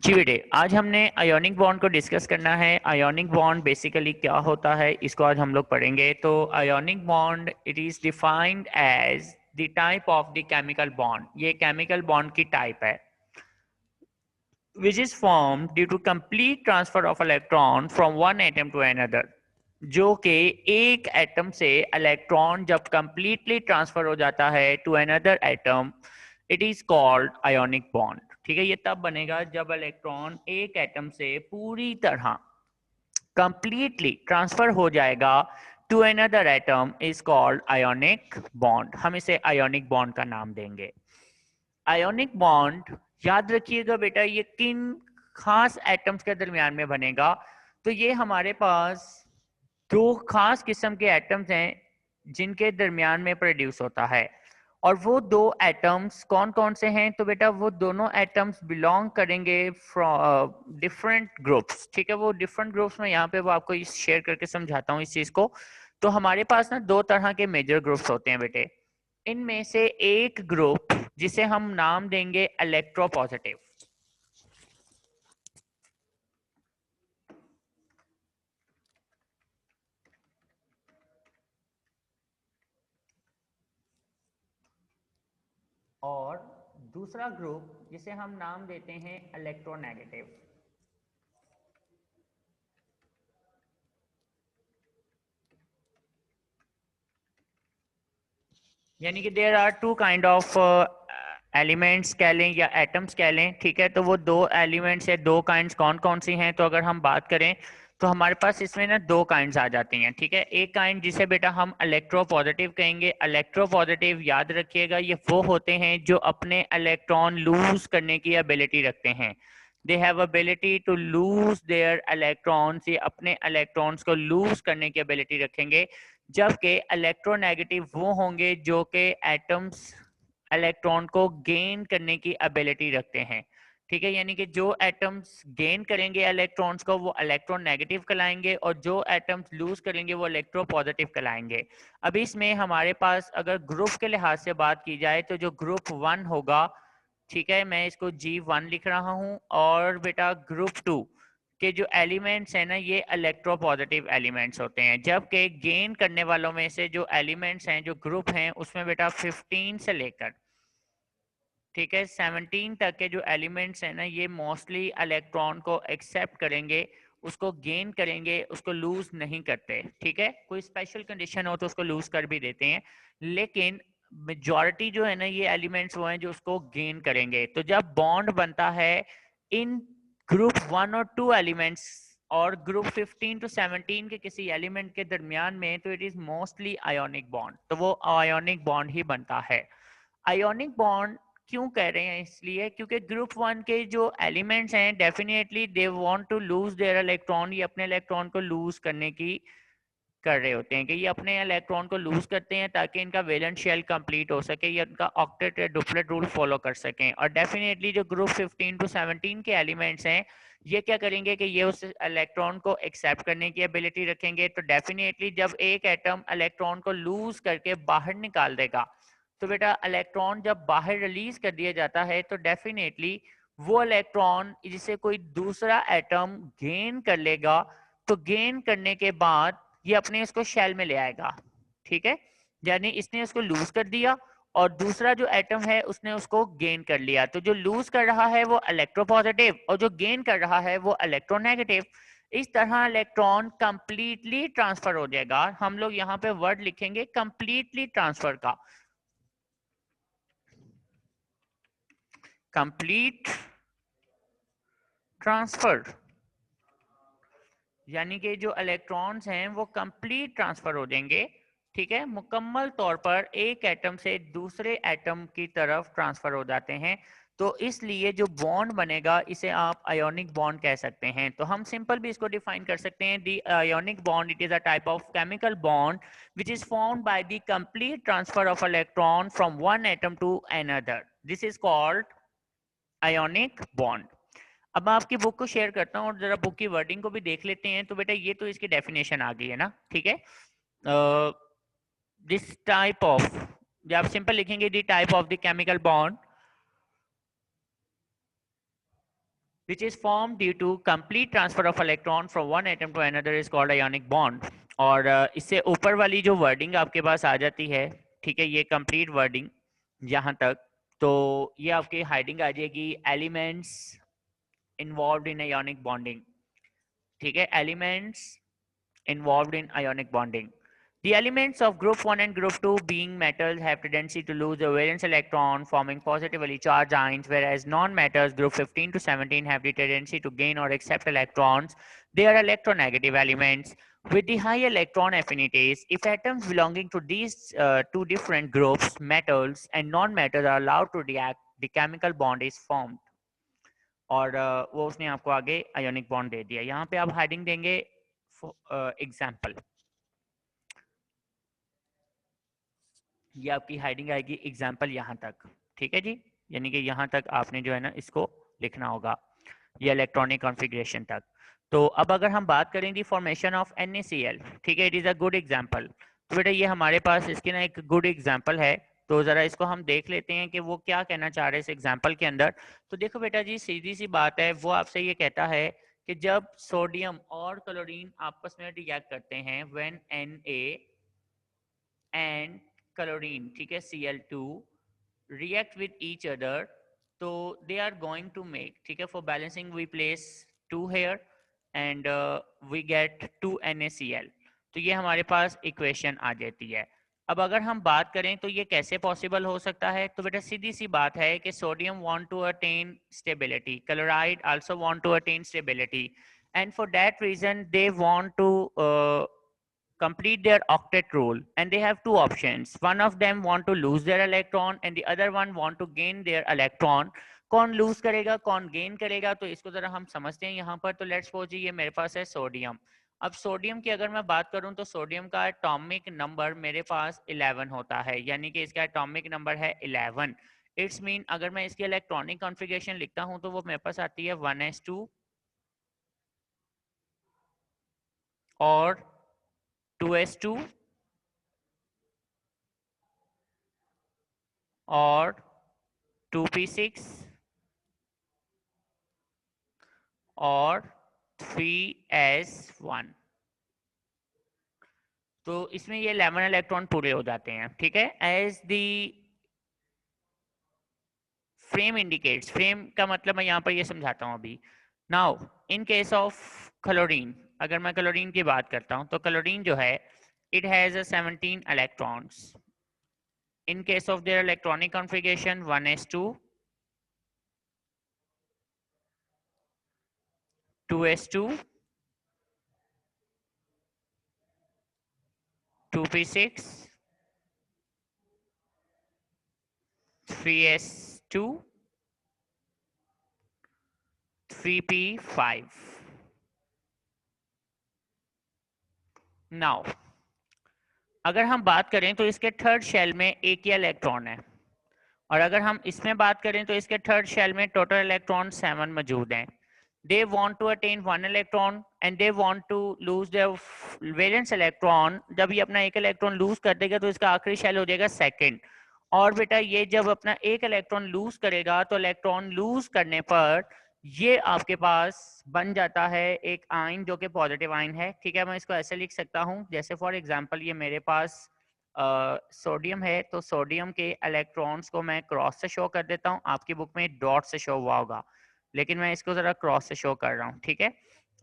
जी बेटे, आज हमने आयोनिक बॉन्ड को डिस्कस करना है। आयोनिक बॉन्ड बेसिकली क्या होता है, इसको आज हम लोग पढ़ेंगे। तो ionic bond it is defined as the type of the chemical bond. ये केमिकल बॉन्ड की टाइप है which is form due to complete transfer of electron from one atom to another. जो कि एक एटम से इलेक्ट्रॉन जब completely transfer हो जाता है to another atom, it is called ionic bond. ठीक है, ये तब बनेगा जब इलेक्ट्रॉन एक एटम से पूरी तरह कंप्लीटली ट्रांसफर हो जाएगा to another atom, is called ionic bond. हम इसे आयोनिक बॉन्ड का नाम देंगे। आयोनिक बॉन्ड याद रखिएगा बेटा, ये किन खास एटम्स के दरमियान में बनेगा। तो ये हमारे पास दो खास किस्म के एटम्स हैं जिनके दरमियान में प्रोड्यूस होता है। और वो दो एटम्स कौन कौन से हैं? तो बेटा वो दोनों एटम्स बिलोंग करेंगे फ्रॉम डिफरेंट ग्रुप्स। ठीक है, वो डिफरेंट ग्रुप्स में यहाँ पे वो आपको शेयर करके समझाता हूँ इस चीज को। तो हमारे पास ना दो तरह के मेजर ग्रुप्स होते हैं बेटे। इनमें से एक ग्रुप जिसे हम नाम देंगे इलेक्ट्रोपॉजिटिव, और दूसरा ग्रुप जिसे हम नाम देते हैं इलेक्ट्रोनेगेटिव। यानी कि there are two kind of elements कह लें या एटम्स कह लें। ठीक है, तो वो दो एलिमेंट्स या दो काइंड्स कौन कौन सी हैं? तो अगर हम बात करें तो हमारे पास इसमें ना दो काइंड्स आ जाती हैं। ठीक है, एक काइंड जिसे बेटा हम इलेक्ट्रोपॉजिटिव कहेंगे। इलेक्ट्रोपॉजिटिव याद रखिएगा, ये वो होते हैं जो अपने इलेक्ट्रॉन लूज करने की एबिलिटी रखते हैं। They have ability to lose their electrons, ये अपने इलेक्ट्रॉन्स को लूज करने की एबिलिटी रखेंगे। जबकि इलेक्ट्रोनेगेटिव वो होंगे जो कि एटम्स इलेक्ट्रॉन को गेन करने की एबिलिटी रखते हैं। ठीक है, यानी कि जो एटम्स गेन करेंगे इलेक्ट्रॉन्स को वो इलेक्ट्रॉन नेगेटिव कहलाएंगे, और जो एटम्स लूज करेंगे वो इलेक्ट्रो पॉजिटिव कहलाएंगे। अब इसमें हमारे पास अगर ग्रुप के लिहाज से बात की जाए तो जो ग्रुप 1 होगा, ठीक है, मैं इसको G1 लिख रहा हूं, और बेटा ग्रुप 2 के जो एलिमेंट्स हैं ना ये इलेक्ट्रोपॉजिटिव एलिमेंट्स होते हैं। जबकि गेन करने वालों में से जो एलिमेंट्स हैं, जो ग्रुप हैं, उसमें बेटा 15 से लेकर, ठीक है, 17 तक के जो एलिमेंट्स हैं ना ये मोस्टली इलेक्ट्रॉन को एक्सेप्ट करेंगे, उसको गेन करेंगे, उसको लूज नहीं करते। ठीक है, कोई स्पेशल कंडीशन हो तो उसको लूज कर भी देते हैं, लेकिन मेजॉरिटी जो है ना ये एलिमेंट्स वो हैं जो उसको गेन करेंगे। तो जब बॉन्ड बनता है इन ग्रुप 1 और 2 एलिमेंट्स और ग्रुप 15 टू 17 के किसी एलिमेंट के दरमियान में, तो it is mostly ionic bond. तो वो आयोनिक बॉन्ड ही बनता है। आयोनिक बॉन्ड क्यों कह रहे हैं? इसलिए क्योंकि ग्रुप 1 के जो एलिमेंट्स हैं definitely they want to lose their electron, ये अपने इलेक्ट्रॉन को लूज करने की कर रहे होते हैं कि ये अपने इलेक्ट्रॉन को लूज करते हैं ताकि इनका वैलेंस शेल कंप्लीट हो सके या इनका ऑक्टेट या डुप्लेट रूल फॉलो कर सकें। और डेफिनेटली जो ग्रुप 15 टू 17 के एलिमेंट्स हैं ये क्या करेंगे कि ये उस इलेक्ट्रॉन को एक्सेप्ट करने की एबिलिटी रखेंगे। तो डेफिनेटली जब एक एटम इलेक्ट्रॉन को लूज करके बाहर निकाल देगा, तो बेटा इलेक्ट्रॉन जब बाहर रिलीज कर दिया जाता है तो डेफिनेटली वो इलेक्ट्रॉन जिसे कोई दूसरा एटम गेन कर लेगा, तो गेन करने के बाद ये अपने इसको शेल में ले आएगा। ठीक है, यानी इसने उसको लूज कर दिया और दूसरा जो एटम है उसने उसको गेन कर लिया। तो जो लूज कर रहा है वो इलेक्ट्रोपॉजिटिव और जो गेन कर रहा है वो इलेक्ट्रोनेगेटिव। इस तरह इलेक्ट्रॉन कंप्लीटली ट्रांसफर हो जाएगा। हम लोग यहाँ पे वर्ड लिखेंगे कंप्लीटली ट्रांसफर का, कंप्लीट ट्रांसफर, यानी कि जो इलेक्ट्रॉन्स हैं वो कंप्लीट ट्रांसफर हो जाएंगे। ठीक है, मुकम्मल तौर पर एक एटम से दूसरे एटम की तरफ ट्रांसफर हो जाते हैं। तो इसलिए जो बॉन्ड बनेगा इसे आप आयोनिक बॉन्ड कह सकते हैं। तो हम सिंपल भी इसको डिफाइन कर सकते हैं, the ionic bond it is a type of chemical bond which is formed by the complete transfer of electron from one atom to another. This is called ionic bond. अब मैं आपकी book को share करता हूँ और जरा book की wording को भी देख लेते हैं। तो बेटा ये तो इसकी डेफिनेशन आ गई है ना। ठीक है, दिस टाइप ऑफ, जब आप सिंपल लिखेंगे the type of the chemical bond which is formed due to complete transfer of electron from one atom to another is called ionic bond. और इससे ऊपर वाली जो वर्डिंग आपके पास आ जाती है, ठीक है, ये कंप्लीट वर्डिंग यहाँ तक, तो ये आपकी हाइडिंग आ जाएगी एलिमेंट्स इन्वॉल्व्ड इन आयोनिक बॉन्डिंग, ठीक है, elements involved in ionic bonding. The elements of group 1 and group 2 being metals have tendency to lose their valence electron forming positively charged ions, whereas non-metals group 15 to 17 have the tendency to gain or accept electrons. They are electronegative elements with the high electron affinities. If atoms belonging to these two different groups, metals and non-metals, are allowed to react, the chemical bond is formed. और वो उसने आपको आगे ionic bond दे दिया। यहाँ पे आप heading देंगे एग्जाम्पल, ये आपकी हेडिंग आएगी एग्जाम्पल यहाँ तक, ठीक है जी, यानी कि यहाँ तक आपने जो है ना इसको लिखना होगा, ये इलेक्ट्रॉनिक कॉन्फ़िगरेशन तक। तो अब अगर हम बात करें दी फॉर्मेशन ऑफ NaCl, ठीक है, it is a good example. तो बेटा ये हमारे पास इसकी ना एक गुड एग्जाम्पल है, तो ज़रा इसको हम देख लेते हैं कि वो क्या कहना चाह रहे हैं इस एग्जाम्पल के अंदर। तो देखो बेटा जी, सीधी सी बात है, वो आपसे ये कहता है कि जब सोडियम और क्लोरीन आपस में रिएक्ट करते हैं, व्हेन Na एंड क्लोरीन, ठीक है, Cl2 react with each other, तो they are going to make, ठीक है, for balancing we place 2 here and we get 2 NaCl, तो ये हमारे पास इक्वेशन आ जाती है। अब अगर हम बात करें तो ये कैसे पॉसिबल हो सकता है, तो बेटा सीधी सी बात है कि sodium want to attain stability, chloride also want to attain stability, and for that reason they want to complete their octet rule, and they have two options. One of them want to lose their electron and the other one want to gain their electron. कौन loose करेगा कौन gain करेगा, तो इसको जरा हम समझते हैं यहाँ पर। तो लेट्स सपोज ये मेरे पास है सोडियम। अब सोडियम की अगर मैं बात करूं तो सोडियम का एटॉमिक नंबर मेरे पास 11 होता है, यानी कि इसका एटॉमिक नंबर है 11। इट्स मीन अगर मैं इसकी इलेक्ट्रॉनिक कॉन्फ़िगरेशन लिखता हूं तो वो मेरे पास आती है 1s2 और 2s2 और 2p6 और 3s1। तो इसमें ये 11 इलेक्ट्रॉन पूरे हो जाते हैं, ठीक है। As the frame indicates, frame का मतलब मैं यहाँ पर ये समझाता हूँ अभी। Now in case of chlorine, अगर मैं क्लोरीन की बात करता हूँ तो क्लोरीन जो है it has 17 electrons. In case of their electronic configuration, 1s2, 2s2, 2p6, 3s2, 3p5। Now, अगर हम बात करें तो इसके थर्ड शेल में एक ही इलेक्ट्रॉन है, और अगर हम इसमें बात करें तो इसके थर्ड शेल में टोटल इलेक्ट्रॉन 7 मौजूद हैं। They want to attain 1 electron and they want to lose their valence electron। जब ये अपना एक इलेक्ट्रॉन लूज कर देगा तो इसका आखिरी शेल हो जाएगा सेकंड। और बेटा ये जब अपना एक इलेक्ट्रॉन लूज करेगा तो इलेक्ट्रॉन लूज करने पर ये आपके पास बन जाता है एक आयन जो कि पॉजिटिव आयन है, ठीक है। मैं इसको ऐसे लिख सकता हूँ, जैसे फॉर एग्जांपल ये मेरे पास सोडियम है, तो सोडियम के इलेक्ट्रॉन्स को मैं क्रॉस से शो कर देता हूँ। आपकी बुक में डॉट से शो हुआ होगा, लेकिन मैं इसको ज़रा क्रॉस से शो कर रहा हूँ, ठीक है।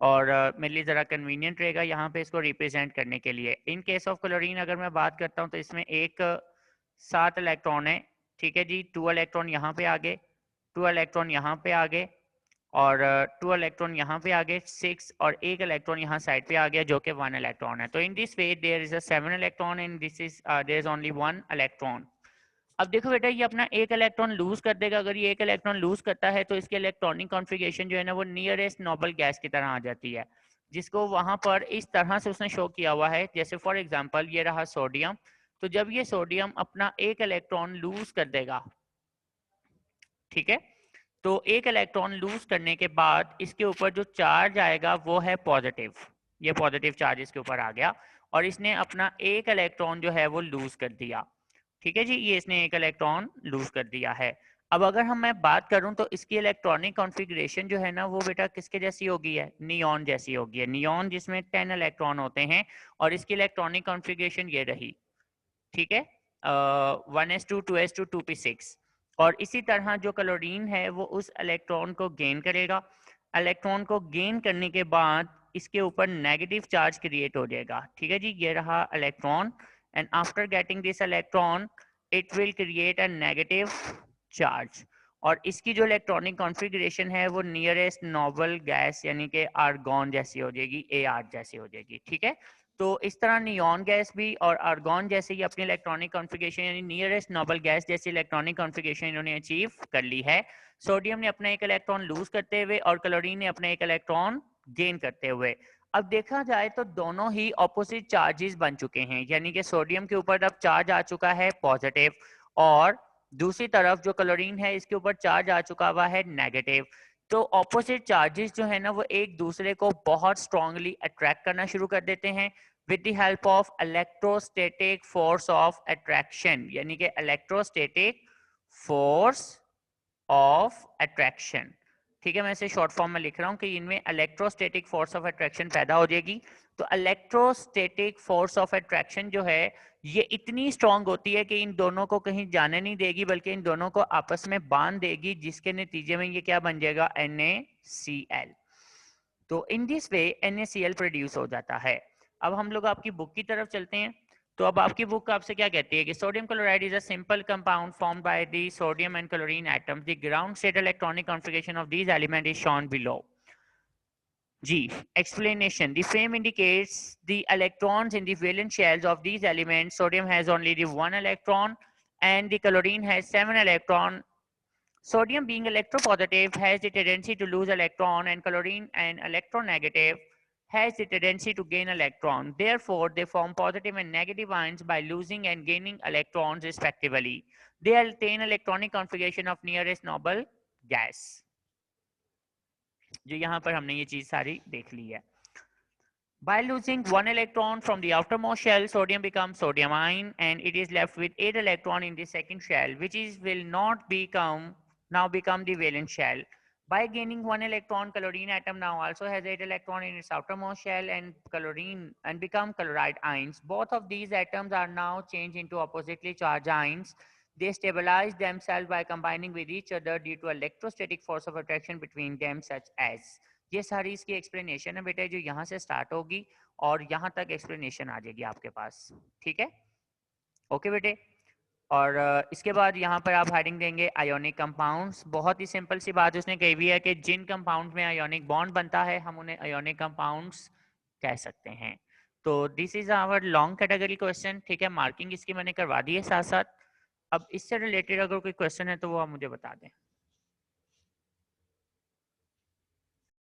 और मेरे लिए ज़रा कन्वीनियंट रहेगा यहाँ पे इसको रिप्रेजेंट करने के लिए। इन केस ऑफ क्लोरीन अगर मैं बात करता हूँ तो इसमें एक 7 इलेक्ट्रॉन है, ठीक है जी। 2 इलेक्ट्रॉन यहाँ पे आगे, 2 इलेक्ट्रॉन यहाँ पे आगे, और 2 इलेक्ट्रॉन यहाँ पे आगे 6, और एक इलेक्ट्रॉन यहाँ साइड पे आ गया जो कि 1 इलेक्ट्रॉन है। तो in this way there is a 7 electron and this is there is only 1 electron. अब देखो बेटा ये अपना एक इलेक्ट्रॉन लूज कर देगा। अगर ये एक इलेक्ट्रॉन लूज करता है तो इसकी इलेक्ट्रॉनिक कॉन्फ़िगरेशन जो है ना वो नियरेस्ट नोबल गैस की तरह आ जाती है, जिसको वहां पर इस तरह से उसने शो किया हुआ है। जैसे फॉर एग्जांपल ये रहा सोडियम, तो जब ये सोडियम अपना एक इलेक्ट्रॉन लूज कर देगा, ठीक है, तो एक इलेक्ट्रॉन लूज करने के बाद इसके ऊपर जो चार्ज आएगा वो है पॉजिटिव। ये पॉजिटिव चार्ज इसके ऊपर आ गया और इसने अपना एक इलेक्ट्रॉन जो है वो लूज कर दिया, ठीक है जी। ये इसने एक इलेक्ट्रॉन लूज कर दिया है। अब अगर मैं बात करूं तो इसकी इलेक्ट्रॉनिक कॉन्फ़िगरेशन जो है ना वो बेटा किसके जैसी होगी है, नियॉन जैसी होगी है। नियॉन जिसमें 10 इलेक्ट्रॉन होते हैं और इसकी इलेक्ट्रॉनिक कॉन्फ़िगरेशन ये रही, ठीक है, 1s2 2s2 2p6। और इसी तरह जो क्लोरीन है वो उस इलेक्ट्रॉन को गेन करेगा। इलेक्ट्रॉन को गेन करने के बाद इसके ऊपर नेगेटिव चार्ज क्रिएट हो जाएगा, ठीक है जी, ये रहा electron. And after getting this electron it will create a negative charge. और इसकी जो इलेक्ट्रॉनिक कॉन्फ़िगरेशन है वो नियरेस्ट नोबल गैस यानी कि आर्गॉन जैसी हो जाएगी, AR जैसी हो जाएगी, ठीक है। तो इस तरह नियॉन गैस भी और आर्गॉन जैसे ही अपनी इलेक्ट्रॉनिक कॉन्फ़िगरेशन यानी नियरेस्ट नोबल गैस जैसी इलेक्ट्रॉनिक कॉन्फ़िगरेशन इन्होंने अचीव कर ली है। सोडियम ने अपना एक इलेक्ट्रॉन लूज करते हुए और क्लोरीन ने अपना एक इलेक्ट्रॉन गेन करते हुए। अब देखा जाए तो दोनों ही ऑपोजिट चार्जेस बन चुके हैं, यानी कि सोडियम के ऊपर अब चार्ज आ चुका है पॉजिटिव और दूसरी तरफ जो क्लोरीन है इसके ऊपर चार्ज आ चुका हुआ है नेगेटिव। तो ऑपोजिट चार्जेस जो है ना वो एक दूसरे को बहुत स्ट्रांगली अट्रैक्ट करना शुरू कर देते हैं with the help of electrostatic force of attraction, यानी कि electrostatic force of attraction, ठीक है। मैं इसे शॉर्ट फॉर्म में लिख रहा हूं कि इनमें इलेक्ट्रोस्टैटिक फोर्स ऑफ अट्रैक्शन पैदा हो जाएगी। तो इलेक्ट्रोस्टैटिक फोर्स ऑफ अट्रैक्शन जो है ये इतनी स्ट्रांग होती है कि इन दोनों को कहीं जाने नहीं देगी बल्कि इन दोनों को आपस में बांध देगी, जिसके नतीजे में ये क्या बन जाएगा, NaCl। तो in this way NaCl produce हो जाता है। अब हम लोग आपकी बुक की तरफ चलते हैं। तो अब आपकी बुक आपसे क्या कहती है कि sodium chloride is a simple compound formed by the sodium and chlorine atoms. The ground state electronic configuration of these element is shown below. G. Explanation. The frame indicates the electrons in the valence shells of these elements. Sodium has only the 1 electron and the chlorine has 7 electron. Sodium being electropositive has the tendency to lose electron and chlorine and electronegative has the tendency to gain electron. Therefore, they form positive and negative ions by losing and gaining electrons respectively. They attain electronic configuration of nearest noble gas. जो यहाँ पर हमने ये चीज सारी देख ली है। By losing 1 electron from the outermost shell, sodium becomes sodiumine and it is left with 8 electrons in the second shell, which will not become the valence shell. By gaining 1 electron, chlorine atom now also has 8 electrons in its outermost shell and chlorine and become chloride ions. Both of these atoms are now changed into oppositely charged ions. They stabilize themselves by combining with each other due to electrostatic force of attraction between them, such as। ये सारी इसकी explanation है बेटे जो यहाँ से start होगी और यहाँ तक एक्सप्लेनेशन आ जाएगी आपके पास, ठीक है, ओके बेटे। और इसके बाद यहाँ पर आप हेडिंग देंगे आयोनिक कंपाउंड्स। बहुत ही सिंपल सी बात उसने कही हुई है कि जिन कंपाउंड में आयोनिक बॉन्ड बनता है हम उन्हें आयोनिक कंपाउंड्स कह सकते हैं। तो this is our long category question, ठीक है, मार्किंग इसकी मैंने करवा दी है साथ साथ। अब इससे रिलेटेड अगर कोई क्वेश्चन है तो वो आप मुझे बता दें।